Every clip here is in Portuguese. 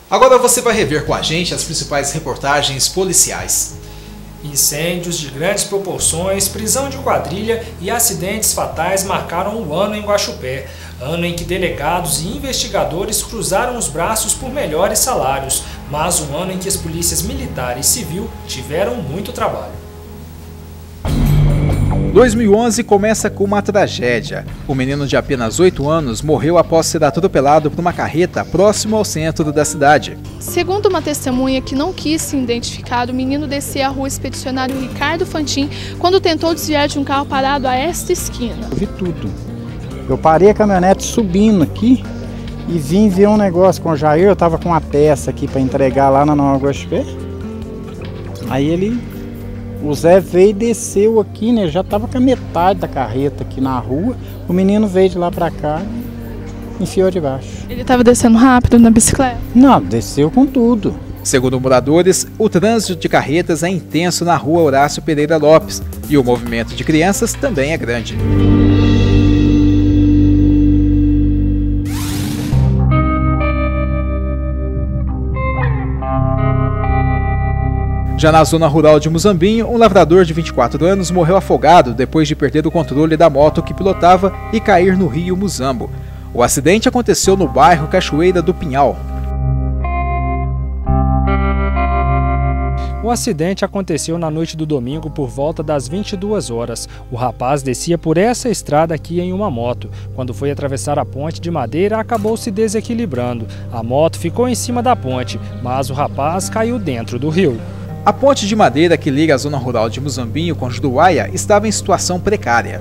Agora você vai rever com a gente as principais reportagens policiais. Incêndios de grandes proporções, prisão de quadrilha e acidentes fatais marcaram o ano em Guaxupé. Ano em que delegados e investigadores cruzaram os braços por melhores salários, mas um ano em que as polícias militar e civil tiveram muito trabalho. 2011 começa com uma tragédia. O menino de apenas 8 anos morreu após ser atropelado por uma carreta próximo ao centro da cidade. Segundo uma testemunha que não quis se identificar, o menino descia a rua Expedicionário Ricardo Fantin quando tentou desviar de um carro parado a esta esquina. Eu vi tudo. Eu parei a caminhonete subindo aqui e vim ver um negócio com o Jair. Eu estava com uma peça aqui para entregar lá na Nova Guaxupé. Aí o Zé veio e desceu aqui, né? Já estava com a metade da carreta aqui na rua. O menino veio de lá para cá e enfiou debaixo. Ele estava descendo rápido na bicicleta? Não, desceu com tudo. Segundo moradores, o trânsito de carretas é intenso na rua Horácio Pereira Lopes e o movimento de crianças também é grande. Já na zona rural de Muzambinho, um lavrador de 24 anos morreu afogado depois de perder o controle da moto que pilotava e cair no rio Muzambo. O acidente aconteceu no bairro Cachoeira do Pinhal. O acidente aconteceu na noite do domingo por volta das 22 horas. O rapaz descia por essa estrada aqui em uma moto. Quando foi atravessar a ponte de madeira, acabou se desequilibrando. A moto ficou em cima da ponte, mas o rapaz caiu dentro do rio. A ponte de madeira que liga a zona rural de Muzambinho com Juruáia estava em situação precária.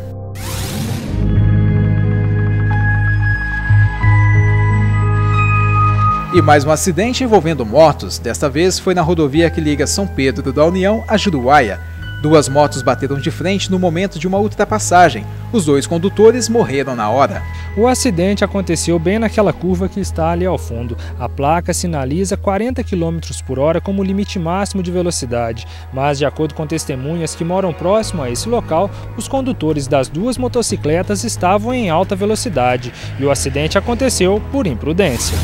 E mais um acidente envolvendo motos, desta vez foi na rodovia que liga São Pedro da União a Juruáia. Duas motos bateram de frente no momento de uma ultrapassagem. Os dois condutores morreram na hora. O acidente aconteceu bem naquela curva que está ali ao fundo. A placa sinaliza 40 km por hora como limite máximo de velocidade. Mas, de acordo com testemunhas que moram próximo a esse local, os condutores das duas motocicletas estavam em alta velocidade e o acidente aconteceu por imprudência.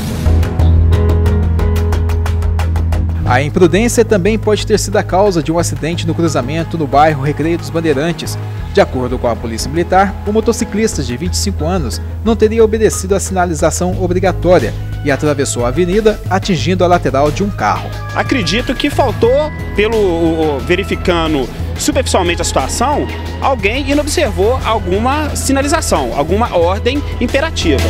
A imprudência também pode ter sido a causa de um acidente no cruzamento no bairro Recreio dos Bandeirantes. De acordo com a Polícia Militar, o motociclista de 25 anos não teria obedecido a sinalização obrigatória e atravessou a avenida, atingindo a lateral de um carro. Acredito que faltou, verificando superficialmente a situação, alguém e não observou alguma sinalização, alguma ordem imperativa.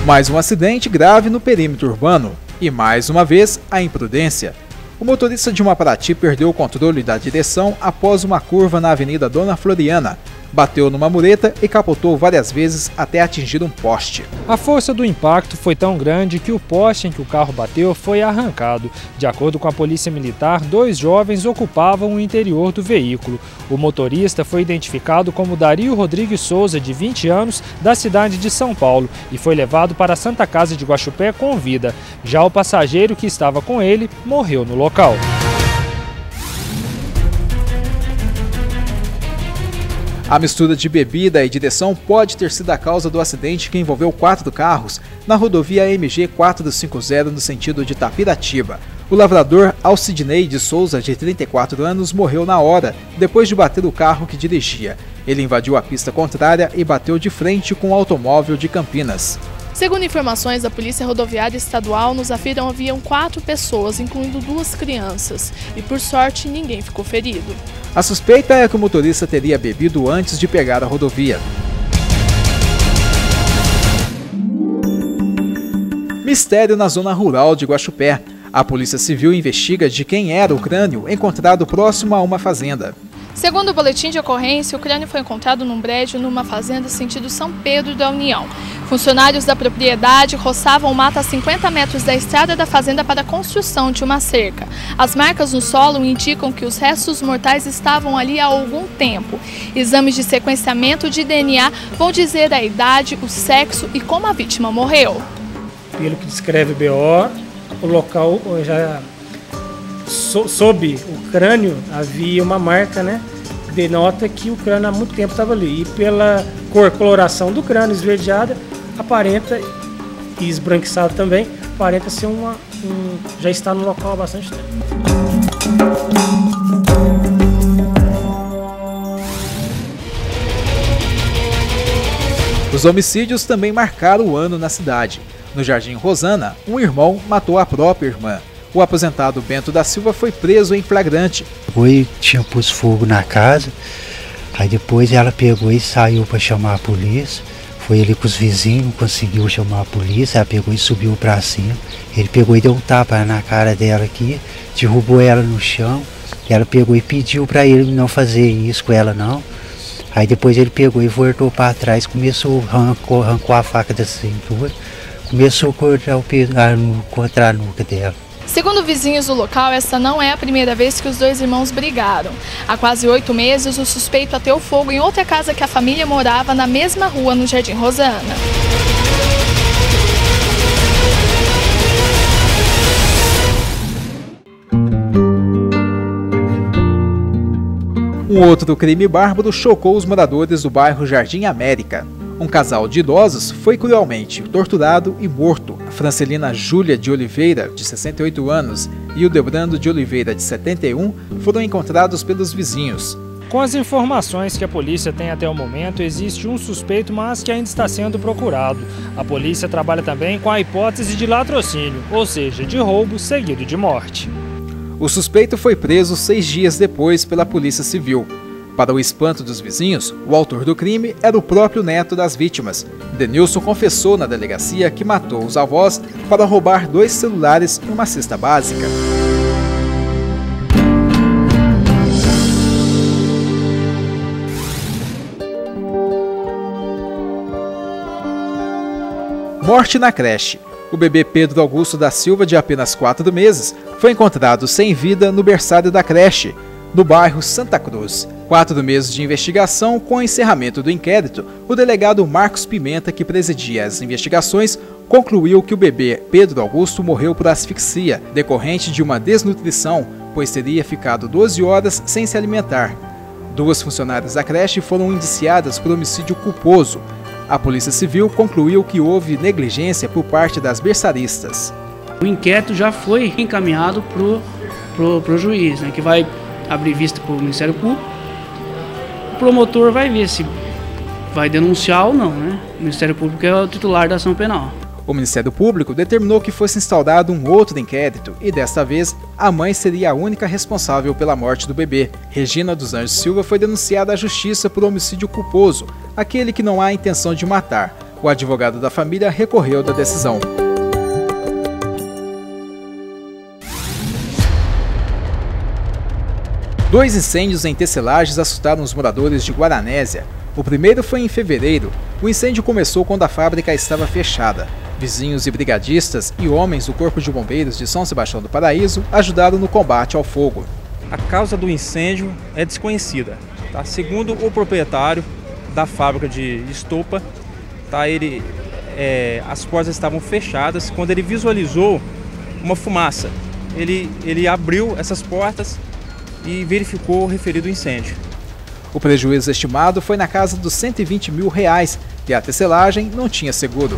Mais um acidente grave no perímetro urbano e, mais uma vez, a imprudência. O motorista de uma Paraty perdeu o controle da direção após uma curva na Avenida Dona Floriana. Bateu numa mureta e capotou várias vezes até atingir um poste. A força do impacto foi tão grande que o poste em que o carro bateu foi arrancado. De acordo com a Polícia Militar, 2 jovens ocupavam o interior do veículo. O motorista foi identificado como Dario Rodrigues Souza, de 20 anos, da cidade de São Paulo, e foi levado para a Santa Casa de Guaxupé com vida. Já o passageiro que estava com ele morreu no local. A mistura de bebida e direção pode ter sido a causa do acidente que envolveu 4 carros na rodovia MG 450 no sentido de Tapiratiba. O lavrador Alcidinei de Souza, de 34 anos, morreu na hora, depois de bater o carro que dirigia. Ele invadiu a pista contrária e bateu de frente com o automóvel de Campinas. Segundo informações da Polícia Rodoviária Estadual, nos aviram haviam 4 pessoas, incluindo 2 crianças, e por sorte ninguém ficou ferido. A suspeita é que o motorista teria bebido antes de pegar a rodovia. Mistério na zona rural de Guaxupé. A Polícia Civil investiga de quem era o crânio encontrado próximo a uma fazenda. Segundo o boletim de ocorrência, o crânio foi encontrado num prédio numa fazenda sentido São Pedro da União. Funcionários da propriedade roçavam o mato a 50 metros da estrada da fazenda para a construção de uma cerca. As marcas no solo indicam que os restos mortais estavam ali há algum tempo. Exames de sequenciamento de DNA vão dizer a idade, o sexo e como a vítima morreu. Pelo que descreve o BO, o local já sob o crânio havia uma marca, né? Denota que o crânio há muito tempo estava ali. E pela coloração do crânio esverdeada, aparenta, e esbranquiçado também, aparenta ser já está no local há bastante tempo. Os homicídios também marcaram o ano na cidade. No Jardim Rosana, um irmão matou a própria irmã. O aposentado Bento da Silva foi preso em flagrante. Tinha pus fogo na casa, aí depois ela pegou e saiu para chamar a polícia. Foi ele com os vizinhos, conseguiu chamar a polícia, ela pegou e subiu para cima. Ele pegou e deu um tapa na cara dela aqui, derrubou ela no chão. Ela pegou e pediu para ele não fazer isso com ela não. Aí depois ele pegou e voltou para trás, arrancou a faca da cintura, começou a cortar a nuca dela. Segundo vizinhos do local, essa não é a primeira vez que os dois irmãos brigaram. Há quase 8 meses, o suspeito ateu fogo em outra casa que a família morava na mesma rua, no Jardim Rosana. Um outro crime bárbaro chocou os moradores do bairro Jardim América. Um casal de idosos foi cruelmente torturado e morto. A Francelina Júlia de Oliveira, de 68 anos, e o Debrando de Oliveira, de 71, foram encontrados pelos vizinhos. Com as informações que a polícia tem até o momento, existe um suspeito, mas que ainda está sendo procurado. A polícia trabalha também com a hipótese de latrocínio, ou seja, de roubo seguido de morte. O suspeito foi preso 6 dias depois pela Polícia Civil. Para o espanto dos vizinhos, o autor do crime era o próprio neto das vítimas. Denilson confessou na delegacia que matou os avós para roubar 2 celulares e uma cesta básica. Morte na creche. O bebê Pedro Augusto da Silva, de apenas 4 meses, foi encontrado sem vida no berçário da creche, no bairro Santa Cruz. 4 meses de investigação. Com o encerramento do inquérito, o delegado Marcos Pimenta, que presidia as investigações, concluiu que o bebê Pedro Augusto morreu por asfixia, decorrente de uma desnutrição, pois teria ficado 12 horas sem se alimentar. 2 funcionárias da creche foram indiciadas por homicídio culposo. A Polícia Civil concluiu que houve negligência por parte das berçaristas. O inquérito já foi encaminhado pro juiz, né, que vai abrir vista para o Ministério Público. O promotor vai ver se vai denunciar ou não, né? O Ministério Público é o titular da ação penal. O Ministério Público determinou que fosse instaurado um outro inquérito e, desta vez, a mãe seria a única responsável pela morte do bebê. Regina dos Anjos Silva foi denunciada à Justiça por homicídio culposo, aquele que não há intenção de matar. O advogado da família recorreu da decisão. Dois incêndios em tecelagens assustaram os moradores de Guaranésia. O primeiro foi em fevereiro. O incêndio começou quando a fábrica estava fechada. Vizinhos e brigadistas e homens do Corpo de Bombeiros de São Sebastião do Paraíso ajudaram no combate ao fogo. A causa do incêndio é desconhecida. Tá? Segundo o proprietário da fábrica de estopa, as portas estavam fechadas. Quando ele visualizou uma fumaça, ele abriu essas portas e verificou o referido incêndio. O prejuízo estimado foi na casa dos R$120 mil e a tecelagem não tinha seguro.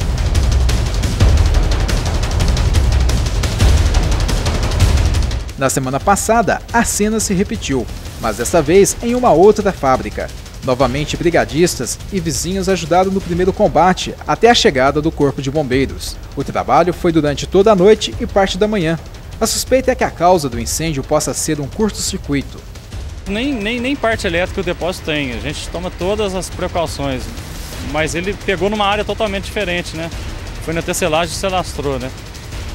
Na semana passada, a cena se repetiu, mas dessa vez em uma outra fábrica. Novamente, brigadistas e vizinhos ajudaram no primeiro combate até a chegada do Corpo de Bombeiros. O trabalho foi durante toda a noite e parte da manhã. A suspeita é que a causa do incêndio possa ser um curto-circuito. Nem parte elétrica o depósito tem, a gente toma todas as precauções, mas ele pegou numa área totalmente diferente, né? Foi na tecelagem e se alastrou, né?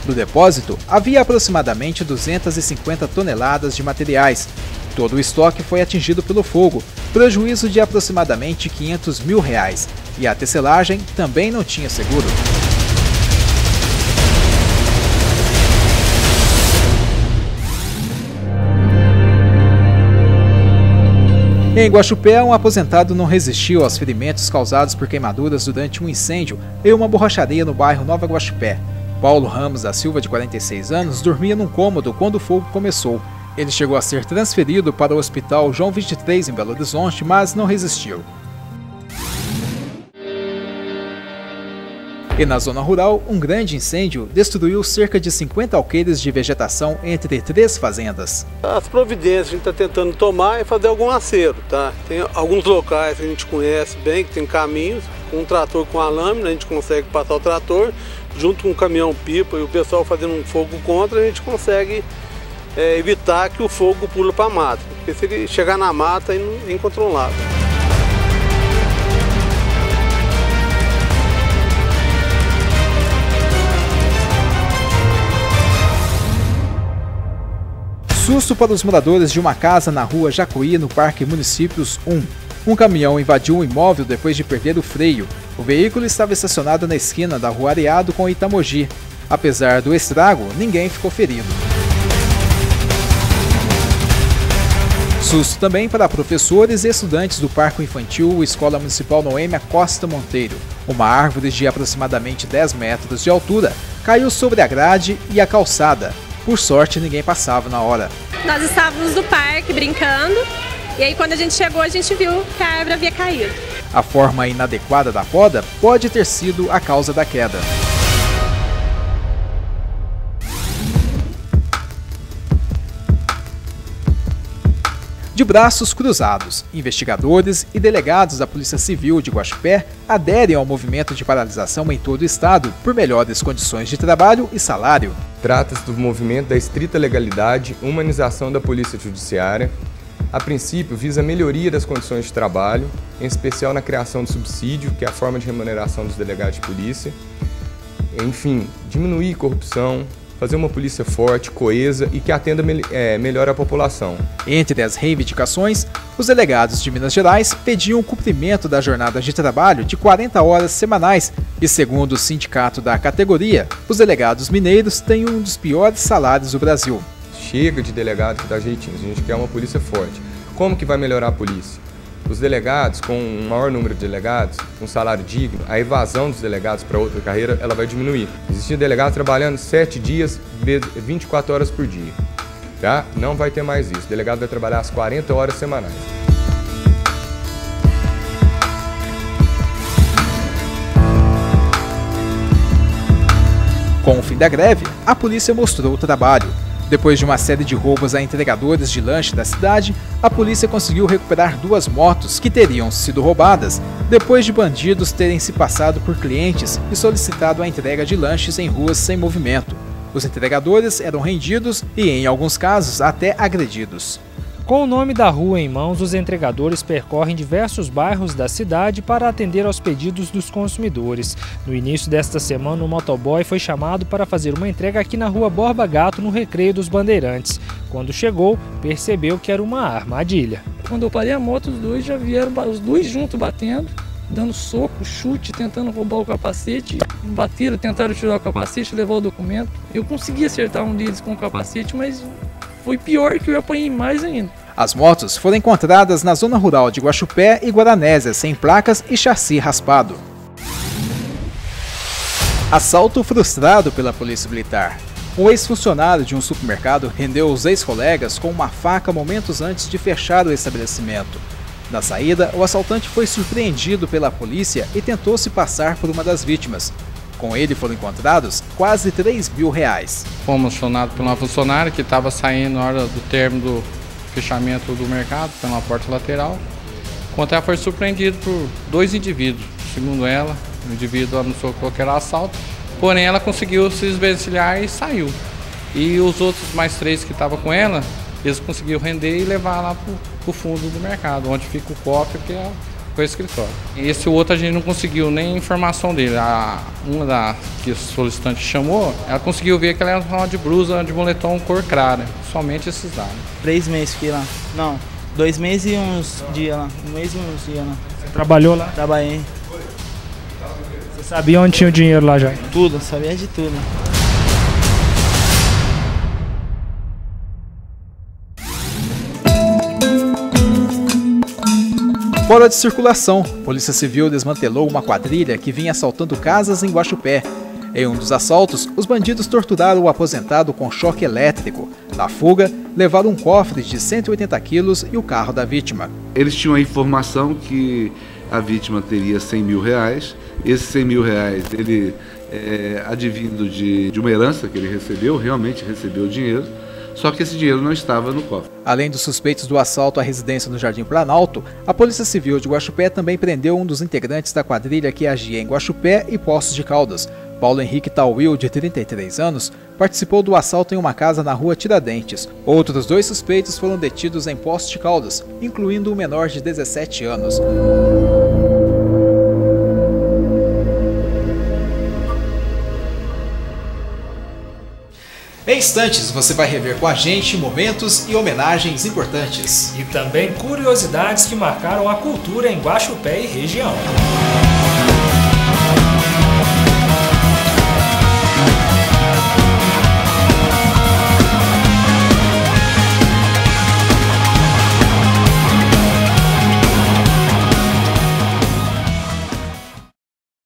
No depósito, havia aproximadamente 250 toneladas de materiais. Todo o estoque foi atingido pelo fogo, prejuízo de aproximadamente R$500 mil, e a tecelagem também não tinha seguro. Em Guaxupé, um aposentado não resistiu aos ferimentos causados por queimaduras durante um incêndio em uma borracharia no bairro Nova Guaxupé. Paulo Ramos da Silva, de 46 anos, dormia num cômodo quando o fogo começou. Ele chegou a ser transferido para o Hospital João 23 em Belo Horizonte, mas não resistiu. E na zona rural, um grande incêndio destruiu cerca de 50 alqueires de vegetação entre 3 fazendas. As providências que a gente está tentando tomar é fazer algum acerto, tá? Tem alguns locais que a gente conhece bem, que tem caminhos, com um trator com a lâmina, a gente consegue passar o trator, junto com um caminhão-pipa e o pessoal fazendo um fogo contra, a gente consegue evitar que o fogo pule para a mata. Porque se ele chegar na mata, é incontrolável. Susto para os moradores de uma casa na rua Jacuí, no Parque Municípios 1. Um caminhão invadiu um imóvel depois de perder o freio. O veículo estava estacionado na esquina da Rua Areado com Itamogi. Apesar do estrago, ninguém ficou ferido. Susto também para professores e estudantes do Parque Infantil Escola Municipal Noêmia Costa Monteiro. Uma árvore de aproximadamente 10 metros de altura caiu sobre a grade e a calçada. Por sorte, ninguém passava na hora. Nós estávamos no parque brincando e aí quando a gente chegou a gente viu que a árvore havia caído. A forma inadequada da poda pode ter sido a causa da queda. De braços cruzados, investigadores e delegados da Polícia Civil de Guaxupé aderem ao movimento de paralisação em todo o estado por melhores condições de trabalho e salário. Trata-se do movimento da estrita legalidade, humanização da Polícia Judiciária. A princípio, visa a melhoria das condições de trabalho, em especial na criação de subsídio, que é a forma de remuneração dos delegados de polícia. Enfim, diminuir a corrupção, fazer uma polícia forte, coesa e que atenda melhor a população. Entre as reivindicações, os delegados de Minas Gerais pediam o cumprimento da jornada de trabalho de 40 horas semanais e, segundo o sindicato da categoria, os delegados mineiros têm um dos piores salários do Brasil. Chega de delegado que dá jeitinho, a gente quer uma polícia forte. Como que vai melhorar a polícia? Os delegados, com um maior número de delegados, com um salário digno, a evasão dos delegados para outra carreira ela vai diminuir. Existem delegados trabalhando 7 dias, 24 horas por dia. Tá? Não vai ter mais isso. O delegado vai trabalhar as 40 horas semanais. Com o fim da greve, a polícia mostrou o trabalho. Depois de uma série de roubos a entregadores de lanche da cidade, a polícia conseguiu recuperar 2 motos que teriam sido roubadas depois de bandidos terem se passado por clientes e solicitado a entrega de lanches em ruas sem movimento. Os entregadores eram rendidos e, em alguns casos, até agredidos. Com o nome da rua em mãos, os entregadores percorrem diversos bairros da cidade para atender aos pedidos dos consumidores. No início desta semana, o motoboy foi chamado para fazer uma entrega aqui na rua Borba Gato, no Recreio dos Bandeirantes. Quando chegou, percebeu que era uma armadilha. Quando eu parei a moto, os dois já vieram, os dois juntos batendo, dando soco, chute, tentando roubar o capacete. Bateram, tentaram tirar o capacete, levar o documento. Eu consegui acertar um deles com o capacete, mas foi pior que eu apanhei mais ainda. As motos foram encontradas na zona rural de Guaxupé e Guaranésia, sem placas e chassi raspado. Assalto frustrado pela Polícia Militar. Um ex-funcionário de um supermercado rendeu os ex-colegas com uma faca momentos antes de fechar o estabelecimento. Na saída, o assaltante foi surpreendido pela polícia e tentou se passar por uma das vítimas. Com ele foram encontrados quase R$3.000. Fomos acionados por uma funcionária que estava saindo na hora do término do fechamento do mercado, pela porta lateral. Quando ela foi surpreendida por 2 indivíduos. Segundo ela, o indivíduo anunciou que era assalto, porém ela conseguiu se desvencilhar e saiu. E os outros mais 3 que estavam com ela, eles conseguiram render e levar lá para o fundo do mercado, onde fica o cofre, que é o escritório. Esse outro a gente não conseguiu nem informação dele. Uma da que o solicitante chamou, ela conseguiu ver que ela era uma de blusa de moletom cor clara. Somente esses dados. 3 meses fiquei lá. Não, 2 meses e uns dias lá. 1 mês e uns dias lá. Você trabalhou lá? Trabalhei. Você sabia onde tinha o dinheiro lá já? Tudo, sabia de tudo. Fora de circulação, Polícia Civil desmantelou uma quadrilha que vinha assaltando casas em Guaxupé. Em um dos assaltos, os bandidos torturaram o aposentado com choque elétrico. Na fuga, levaram um cofre de 180 quilos e o carro da vítima. Eles tinham a informação que a vítima teria R$100.000 Esses 100 mil reais, ele advindo de uma herança que ele recebeu, realmente recebeu dinheiro, só que esse dinheiro não estava no cofre. Além dos suspeitos do assalto à residência no Jardim Planalto, a Polícia Civil de Guaxupé também prendeu um dos integrantes da quadrilha que agia em Guaxupé e Poços de Caldas. Paulo Henrique Tauil, de 33 anos, participou do assalto em uma casa na rua Tiradentes. Outros 2 suspeitos foram detidos em Poços de Caldas, incluindo um menor de 17 anos. Em instantes, você vai rever com a gente momentos e homenagens importantes. E também curiosidades que marcaram a cultura em Guaxupé e região.